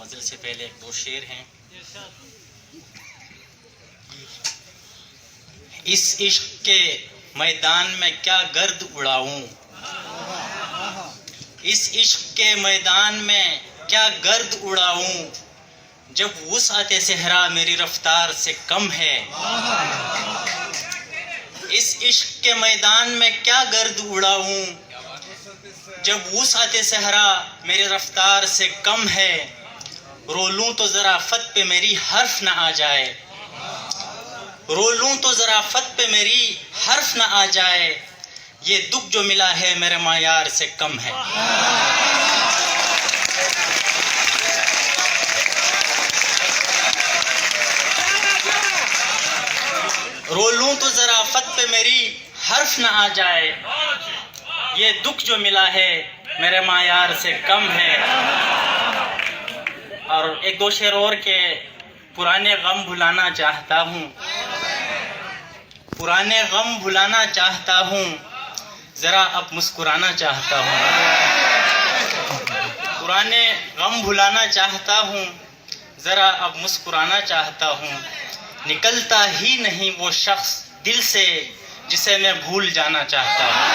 غزل سے پہلے ایک دو شعر ہیں. اس عشق کے میدان میں کیا گرد اڑاؤں، اس عشق کے میدان میں کیا گرد اڑاؤں، جب وسعت صحرا میری رفتار سے کم ہے. اس عشق کے میدان میں کیا گرد اڑاؤں، جب وسعت صحرا میری رفتار سے کم ہے. رو لوں تو ظرافت پہ میری حرف نہ آ جائے، رو لوں تو ظرافت پہ میری حرف نہ آ جائے. یہ دکھ جو ملا ہے میرے معیار سے کم ہے. رو لوں تو ظرافت پہ میری حرف نہ آ جائے، یہ دکھ جو ملا ہے میرے معیار سے کم ہے. اور ایک دو شعر اور کے پرانے غم بھلانا چاہتا ہوں، پرانے غم بھلانا چاہتا ہوں، ذرا اب مسکرانا چاہتا ہوں. پرانے غم بھلانا چاہتا ہوں، ذرا اب مسکرانا چاہتا ہوں. نکلتا ہی نہیں وہ شخص دل سے جسے میں بھول جانا چاہتا ہوں.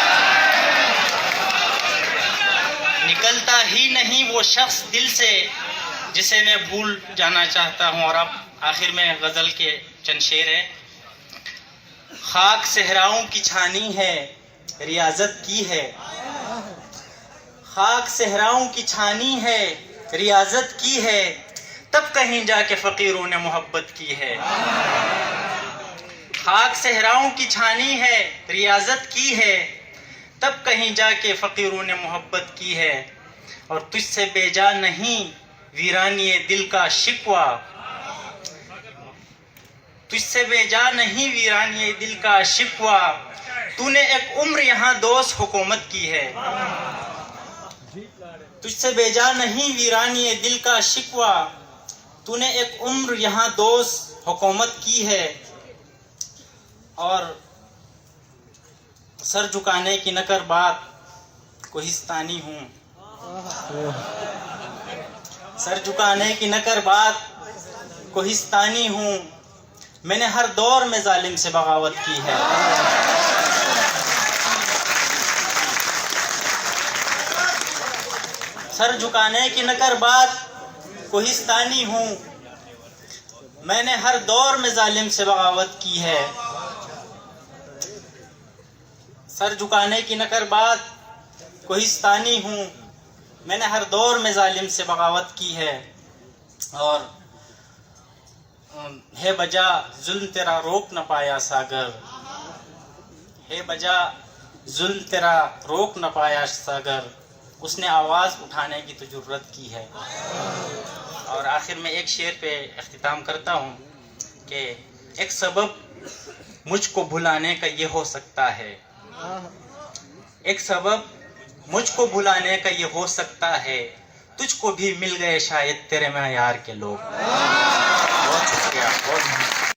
نکلتا ہی نہیں وہ شخص دل سے جسے میں بھول جانا چاہتا ہوں. اور اب آخر میں غزل کے چند شعر ہیں. خاک صحراؤں کی چھانی ہے ریاضت کی ہے، خاک صحراؤں کی چھانی ہے ریاضت کی ہے، تب کہیں جا کے فقیروں نے محبت کی ہے. خاک صحراؤں کی چھانی ہے ریاضت کی ہے، تب کہیں جا کے فقیروں نے محبت کی ہے. اور تجھ سے بے جا نہیں ویرانی دل کا شکوہ، تجھ سے بے جا نہیں ویرانی دل کا شکوہ، تو نے ایک عمر یہاں دوست حکومت کی ہے. تجھ سے بے جا نہیں ویرانی دل کا شکوہ، تو نے ایک عمر یہاں دوست حکومت کی ہے. اور سر جھکانے کی نہ کر بات کوہستانی ہوں، سر جھکانے کی نہ کر بات کوہستانی ہوں، میں نے ہر دور میں ظالم سے بغاوت کی ہے. سر جھکانے کی نہ کر بات کوہستانی ہوں، میں نے ہر دور میں ظالم سے بغاوت کی ہے. سر جھکانے کی نہ کر بات کوہستانی ہوں، میں نے ہر دور میں ظالم سے بغاوت کی ہے. اور ہے بجا ظلم تیرا روک نہ پایا ساگر، ہے بجا ظلم تیرا روک نہ پایا ساگر، اس نے آواز اٹھانے کی تو جرت کی ہے. اور آخر میں ایک شعر پہ اختتام کرتا ہوں کہ ایک سبب مجھ کو بھلانے کا یہ ہو سکتا ہے، ایک سبب مجھ کو بھلانے کا یہ ہو سکتا ہے، تجھ کو بھی مل گئے شاید تیرے معیار کے لوگ. بہت شکریہ.